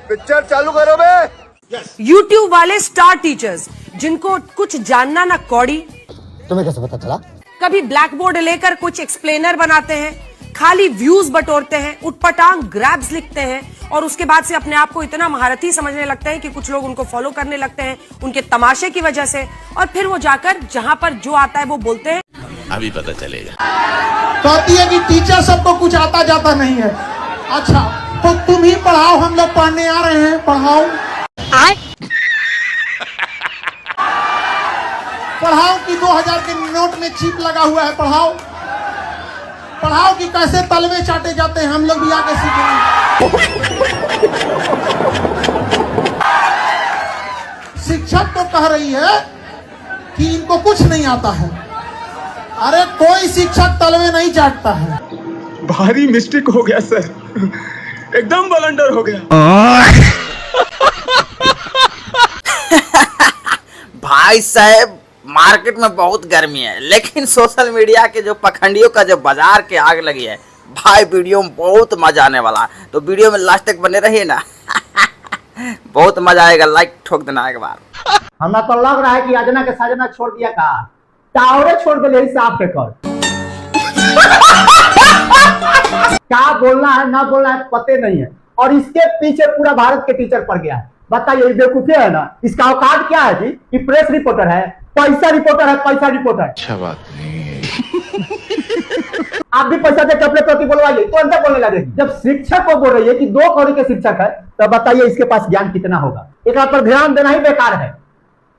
Picture चालू करो बे। YouTube वाले स्टार टीचर्स जिनको कुछ जानना ना कौड़ी, तुम्हें कैसे पता चला? कभी ब्लैक बोर्ड लेकर कुछ एक्सप्लेनर बनाते हैं, खाली व्यूज बटोरते हैं, उटपटांग ग्रैब्स लिखते हैं और उसके बाद से अपने आप को इतना महारथी समझने लगते हैं कि कुछ लोग उनको फॉलो करने लगते हैं उनके तमाशे की वजह से, और फिर वो जाकर जहां पर जो आता है वो बोलते हैं। अभी पता चलेगा। कहती है कि टीचर सबको कुछ आता जाता नहीं है। अच्छा तो तुम ही पढ़ाओ, हम लोग पढ़ने आ रहे हैं, पढ़ाओ पढ़ाओ कि 2000 के नोट में चिप लगा हुआ है, पढ़ाओ पढ़ाओ कि कैसे तलवे चाटे जाते हैं, हम लोग भी आके सीखेंगे। शिक्षक तो कह रही है कि इनको कुछ नहीं आता है। अरे कोई शिक्षक तलवे नहीं चाटता है। भारी मिस्टेक हो गया सर, एकदम ब्लंडर हो गया। भाई साहब मार्केट में बहुत गर्मी है, लेकिन सोशल मीडिया के जो पखंडियों का जो बाजार के आग लगी है भाई, वीडियो में बहुत मजा आने वाला है, तो वीडियो में लास्ट तक बने रहिए ना। बहुत मजा आएगा, लाइक ठोक देना एक बार। हमें तो लग रहा है कि अजना के साजना छोड़ दिया का टावरे छोड़ के ले साफ के कर। क्या बोलना है ना बोलना है पते नहीं है, और इसके पीछे पूरा भारत के टीचर पड़ गया है। बताइए बेवकूफी है ना, इसका औकात क्या है जी कि प्रेस रिपोर्टर है, पैसा रिपोर्टर है, पैसा रिपोर्टर। अच्छा बात नहीं है। आप भी पैसा दे अपने प्रति बोलवाइए तो अंतर बोलने लगेगी। जब शिक्षक को बोल रही है कि 2 कौड़ी के शिक्षक है, तो बताइए इसके पास ज्ञान कितना होगा। एक पर ध्यान देना ही बेकार है।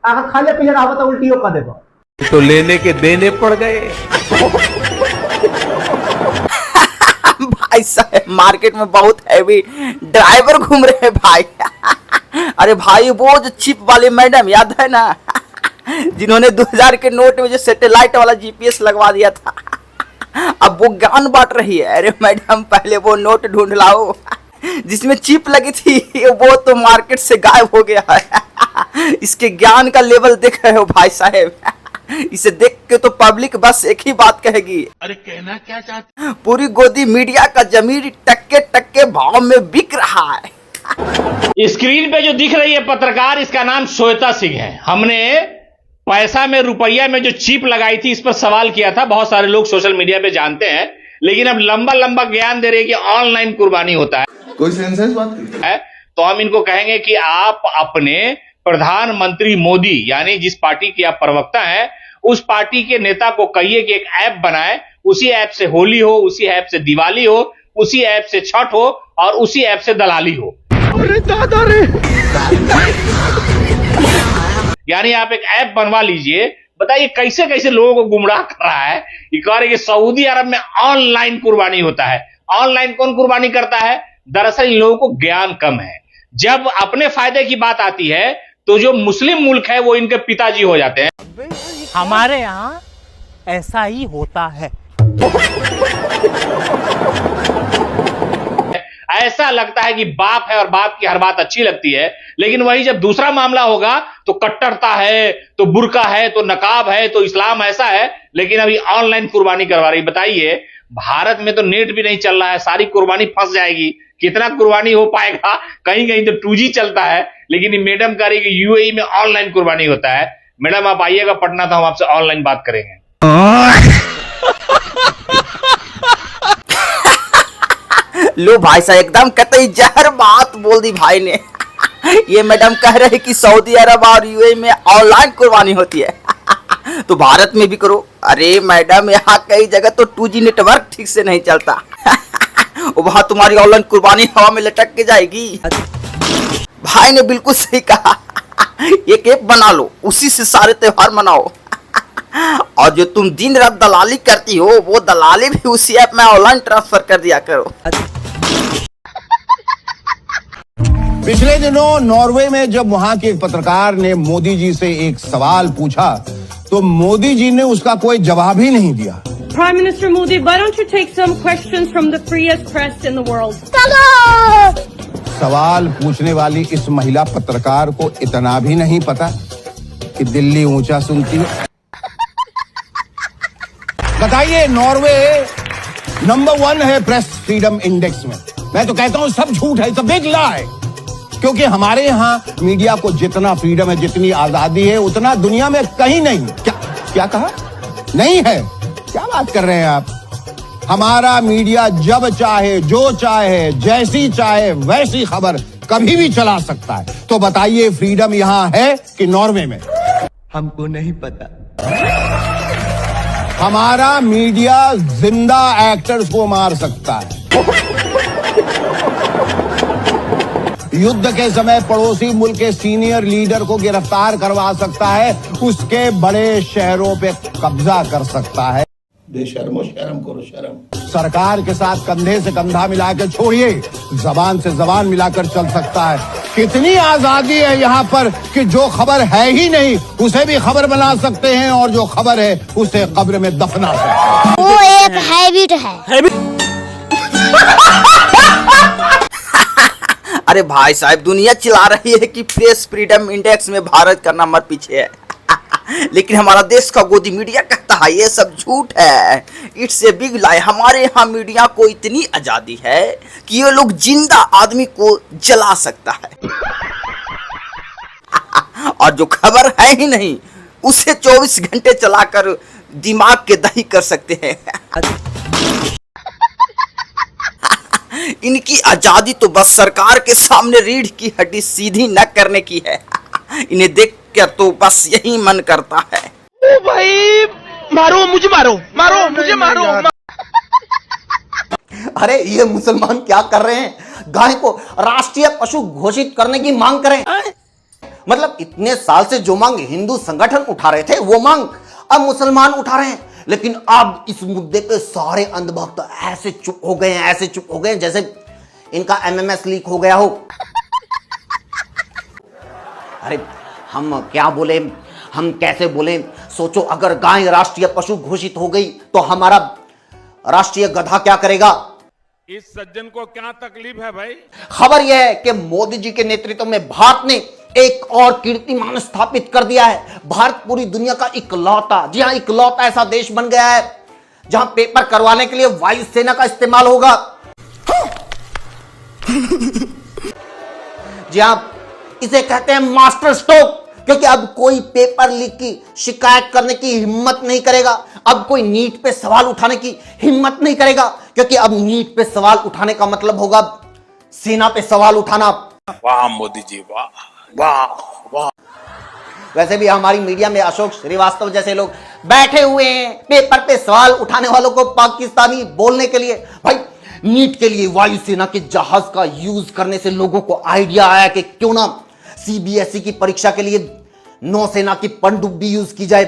अगर खाले पीले रहा तो उल्टियों कर देगा, तो लेने के देने पड़ गए। भाई साहब मार्केट में बहुत हैवी ड्राइवर घूम रहे हैं भाई। अरे भाई वो जो चिप वाली मैडम याद है ना, जिन्होंने 2000 के नोट में जो सैटेलाइट वाला जीपीएस लगवा दिया था, अब वो ज्ञान बांट रही है। अरे मैडम पहले वो नोट ढूंढ लाओ जिसमें चिप लगी थी, वो तो मार्केट से गायब हो गया है। इसके ज्ञान का लेवल देख रहे हो भाई साहब, इसे देख के तो पब्लिक बस एक ही बात कहेगी, अरे कहना क्या चाहते? पूरी गोदी मीडिया का जमीन टक्के टक्के भाव में बिक रहा है। स्क्रीन पे जो दिख रही है पत्रकार, इसका नाम श्वेता सिंह है। हमने पैसा में रुपया में जो चिप लगाई थी, इस पर सवाल किया था। बहुत सारे लोग सोशल मीडिया पे जानते हैं, लेकिन अब लंबा लंबा ज्ञान दे रहे हैं कि ऑनलाइन कुर्बानी होता है। कोई सेंसेस बात है तो हम इनको कहेंगे कि आप अपने प्रधानमंत्री मोदी, यानी जिस पार्टी की आप प्रवक्ता हैं, उस पार्टी के नेता को कहिए कि एक ऐप बनाए, उसी ऐप से होली हो, उसी ऐप से दिवाली हो, उसी ऐप से छठ हो और उसी ऐप से दलाली हो। अरे दादा रे। यानी आप एक ऐप बनवा लीजिए। बताइए कैसे कैसे लोगों को गुमराह कर रहा है। ये कह रहे कि सऊदी अरब में ऑनलाइन कुर्बानी होता है। ऑनलाइन कौन कुर्बानी करता है? दरअसल इन लोगों को ज्ञान कम है। जब अपने फायदे की बात आती है तो जो मुस्लिम मुल्क है वो इनके पिताजी हो जाते हैं। हमारे यहाँ ऐसा ही होता है। ऐसा लगता है कि बाप है और बाप की हर बात अच्छी लगती है, लेकिन वही जब दूसरा मामला होगा तो कट्टरता है, तो बुर्का है, तो नकाब है, तो इस्लाम ऐसा है। लेकिन अभी ऑनलाइन कुर्बानी करवा रही। बताइए भारत में तो नेट भी नहीं चल रहा है, सारी कुर्बानी फंस जाएगी। कितना कुर्बानी हो पाएगा? कहीं कहीं तो 2G चलता है, लेकिन ये मैडम कह रही कि यूएई में ऑनलाइन कुर्बानी होता है। मैडम आप आइएगा पटना, तो हम आपसे ऑनलाइन बात करेंगे। लो भाई साहब एकदम कतई जहर बात बोल दी भाई ने। ये मैडम कह रहे कि सऊदी अरब और यूएई में ऑनलाइन कुर्बानी होती है, तो भारत में भी करो। अरे मैडम यहाँ कई जगह तो 2G नेटवर्क ठीक से नहीं चलता। वहां तुम्हारी ऑनलाइन कुर्बानी हवा में लटक के जाएगी। भाई ने बिल्कुल सही कहा। एक ऐप बना लो, उसी से सारे त्योहार मनाओ, और जो तुम दिन रात दलाली करती हो वो दलाली भी उसी ऐप में ऑनलाइन ट्रांसफर कर दिया करो। पिछले दिनों नॉर्वे में जब वहां के एक पत्रकार ने मोदी जी से एक सवाल पूछा, तो मोदी जी ने उसका कोई जवाब ही नहीं दिया। Prime Minister Modi, why don't you take some questions from the freest press in the world? सवाल पूछने वाली इस महिला पत्रकार को इतना भी नहीं पता कि दिल्ली ऊंचा सुनती है। बताइए नॉर्वे नंबर 1 है प्रेस फ्रीडम इंडेक्स में। मैं तो कहता हूं सब झूठ है, सब बिग लाई। क्योंकि हमारे यहाँ मीडिया को जितना फ्रीडम है, जितनी आजादी है, उतना दुनिया में कहीं नहीं। क्या कहा? नहीं है? क्या बात कर रहे हैं आप? हमारा मीडिया जब चाहे, जो चाहे, जैसी चाहे वैसी खबर कभी भी चला सकता है। तो बताइए, फ्रीडम यहां है कि नॉर्वे में? हमको नहीं पता। हमारा मीडिया जिंदा एक्टर्स को मार सकता है। युद्ध के समय पड़ोसी मुल्क के सीनियर लीडर को गिरफ्तार करवा सकता है, उसके बड़े शहरों पे कब्जा कर सकता है। बेशर्मो शर्म करो शर्म। सरकार के साथ कंधे से कंधा मिलाकर छोड़िए, जबान से जबान मिलाकर चल सकता है। कितनी आजादी है यहाँ पर कि जो खबर है ही नहीं उसे भी खबर बना सकते हैं, और जो खबर है उसे कब्र में दफना सकते हैं। वो एक हैबिट है। अरे भाई साहब, दुनिया चिल्ला रही है कि प्रेस फ्रीडम इंडेक्स में भारत का नंबर पीछे है। लेकिन हमारा देश का गोदी मीडिया कहता है ये सब झूठ है। It's a big lie. हमारे यहाँ मीडिया को इतनी आजादी है कि ये लोग जिंदा आदमी को जला सकता है और जो खबर है ही नहीं उसे 24 घंटे चलाकर दिमाग के दही कर सकते हैं। इनकी आजादी तो बस सरकार के सामने रीढ़ की हड्डी सीधी न करने की है। इन्हें देख कर तो बस यही मन करता है, ओ भाई मारो मुझे, मारो मुझे मारो। अरे ये मुसलमान क्या कर रहे हैं? गाय को राष्ट्रीय पशु घोषित करने की मांग करें। मतलब इतने साल से जो मांग हिंदू संगठन उठा रहे थे वो मांग अब मुसलमान उठा रहे हैं। लेकिन अब इस मुद्दे पे सारे अंधभक्त ऐसे चुप हो गए हैं जैसे इनका एमएमएस लीक हो गया हो। अरे हम क्या बोले, हम कैसे बोले? सोचो, अगर गाय राष्ट्रीय पशु घोषित हो गई तो हमारा राष्ट्रीय गधा क्या करेगा? इस सज्जन को क्या तकलीफ है भाई? खबर यह है कि मोदी जी के नेतृत्व में भारत ने एक और कीर्तिमान स्थापित कर दिया है। भारत पूरी दुनिया का इकलौता, जी हां इकलौता ऐसा देश बन गया है जहां पेपर करवाने के लिए वायुसेना का इस्तेमाल होगा। जी हां, इसे कहते हैं मास्टर स्ट्रोक, क्योंकि अब कोई पेपर लीक की शिकायत करने की हिम्मत नहीं करेगा। अब कोई नीट पे सवाल उठाने की हिम्मत नहीं करेगा, क्योंकि अब नीट पे सवाल उठाने का मतलब होगा सेना पे सवाल उठाना। वाह मोदी जी, वाह वाह वाह। वैसे भी हमारी मीडिया में अशोक श्रीवास्तव जैसे लोग बैठे हुए हैं पेपर पे सवाल उठाने वालों को पाकिस्तानी बोलने के लिए। भाई, नीट के लिए वायुसेना के जहाज का यूज करने से लोगों को आइडिया आया कि क्यों ना सीबीएसई की परीक्षा के लिए नौसेना की पनडुब्बी यूज की जाए।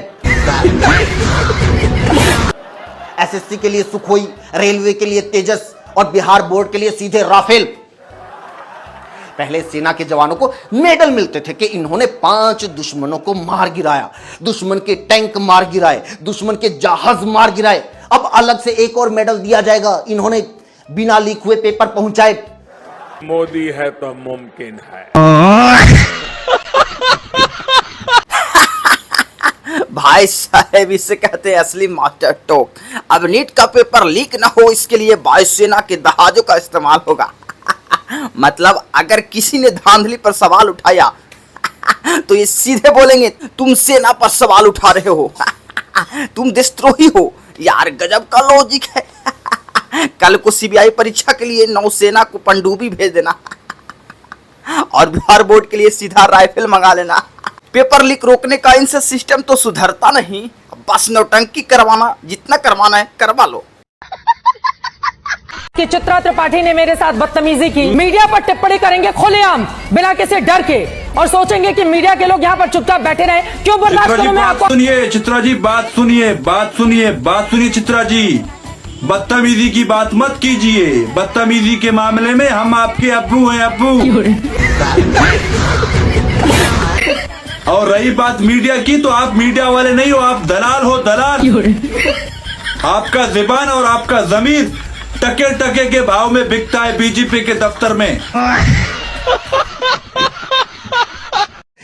एसएससी के लिए सुखोई, रेलवे के लिए तेजस और बिहार बोर्ड के लिए सीधे राफेल। पहले सेना के जवानों को मेडल मिलते थे कि इन्होंने 5 दुश्मनों को मार गिराया, दुश्मन के टैंक मार गिराए, दुश्मन के जहाज मार गिराए। अब अलग से एक और मेडल दिया जाएगा, इन्होंने बिना लीक हुए पेपर पहुंचाए। मोदी है तो मुमकिन है। भाई साहब, इसे कहते हैं असली मास्टर टोक। अब नीट का पेपर लीक ना हो इसके लिए वायुसेना के जहाजों का इस्तेमाल होगा। मतलब अगर किसी ने धांधली पर सवाल उठाया तो ये सीधे बोलेंगे तुम सेना पर सवाल उठा रहे हो, तुम देशद्रोही हो। यार गजब का लॉजिक है। कल को सीबीआई परीक्षा के लिए नौसेना को पनडुब्बी भेज देना और बिहार बोर्ड के लिए सीधा राइफल मंगा लेना। पेपर लीक रोकने का इनसे सिस्टम तो सुधरता नहीं, बस नौटंकी करवाना, जितना करवाना है करवा लो। कि चित्रा त्रिपाठी ने मेरे साथ बदतमीजी की, मीडिया पर टिप्पणी करेंगे खुलेआम बिना किसी डर के और सोचेंगे कि मीडिया के लोग यहाँ पर चुपचाप बैठे रहे। क्यों बर्दाश्त करूं मैं आपको? सुनिए चित्रा जी, बात सुनिए चित्रा जी, बदतमीजी की बात मत कीजिए। बदतमीजी के मामले में हम आपके अब्बू हैं, अब्बू। और रही बात मीडिया की, तो आप मीडिया वाले नहीं हो, आप दलाल हो, दलाल। आपका ज़ुबान और आपका ज़मीर टके टके के भाव में बिकता है बीजेपी के दफ्तर में।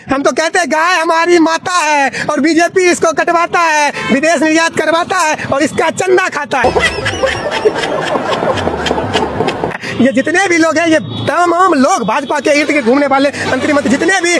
हम तो कहते हैं गाय हमारी माता है और बीजेपी इसको कटवाता है, विदेश निर्यात करवाता है और इसका चंदा खाता है। ये जितने भी लोग हैं, ये तमाम लोग भाजपा के इर्द गिर्द घूमने वाले मंत्री जितने भी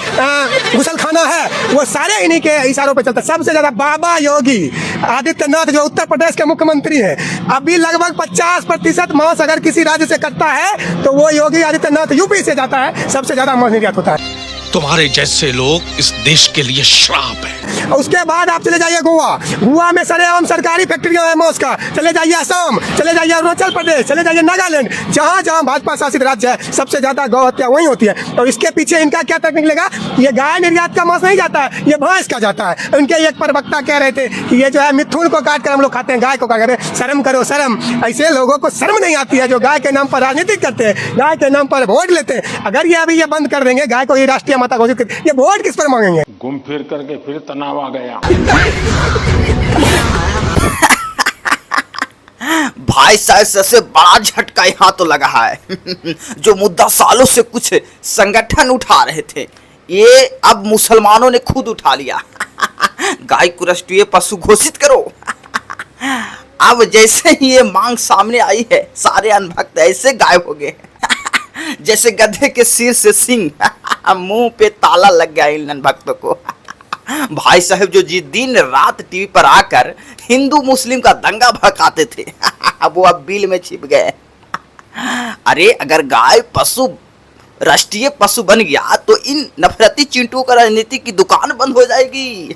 घुसलखाना है, वो सारे इन्हीं के इशारों पे चलता है। सबसे ज्यादा बाबा योगी आदित्यनाथ जो उत्तर प्रदेश के मुख्यमंत्री हैं, अभी लगभग 50% मांस अगर किसी राज्य से कटता है तो वो योगी आदित्यनाथ यूपी से जाता है, सबसे ज्यादा मांस निर्यात होता है। तुम्हारे जैसे लोग इस देश के लिए श्राप है। उसके बाद आप चले जाइए गोवा में सरेआम सरकारी फैक्ट्रियां हैं मौस का। चले जाइए असम, चले जाइए अरुणाचल प्रदेश, चले जाइए नागालैंड, जहां जहां भाजपा शासित राज्य है, सबसे ज्यादा गौ हत्या वहीं होती है। और इसके पीछे इनका क्या तर्क निकलेगा? ये गाय निर्यात का मांस नहीं जाता है, ये भैंस का जाता है। उनके एक प्रवक्ता कह रहे थे कि ये जो है मिथुन को काट कर हम लोग खाते हैं, गाय को काट कर। शर्म करो शर्म, ऐसे लोगों को शर्म नहीं आती है जो गाय के नाम पर राजनीति करते हैं, गाय के नाम पर वोट लेते हैं। अगर ये अभी ये बंद कर देंगे, गाय को ये राष्ट्रीय माता घोषित कर, ये वोट किस पर मांगेंगे? घूम फिर करके फिर तनाव आ गया। भाई साहब सबसे बड़ा झटका यहाँ तो लगा है जो मुद्दा सालों से कुछ संगठन उठा रहे थे, ये अब मुसलमानों ने खुद उठा लिया। गाय को राष्ट्रीय पशु घोषित करो। अब जैसे ही ये मांग सामने आई है, सारे अनभक्त ऐसे गायब हो गए जैसे गधे के सिर से सिंह। मुंह पे ताला लग गया इन अनभक्तों को। भाई साहब जो जी दिन रात टीवी पर आकर हिंदू मुस्लिम का दंगा भड़काते थे, वो अब बिल में छिप गए। अरे अगर गाय पशु राष्ट्रीय पशु बन गया तो इन नफरती चिंटुओं का राजनीति की दुकान बंद हो जाएगी।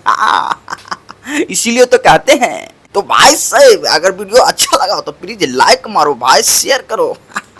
इसीलिए तो कहते हैं। तो भाई साहब अगर वीडियो अच्छा लगा हो तो प्लीज लाइक मारो भाई, शेयर करो।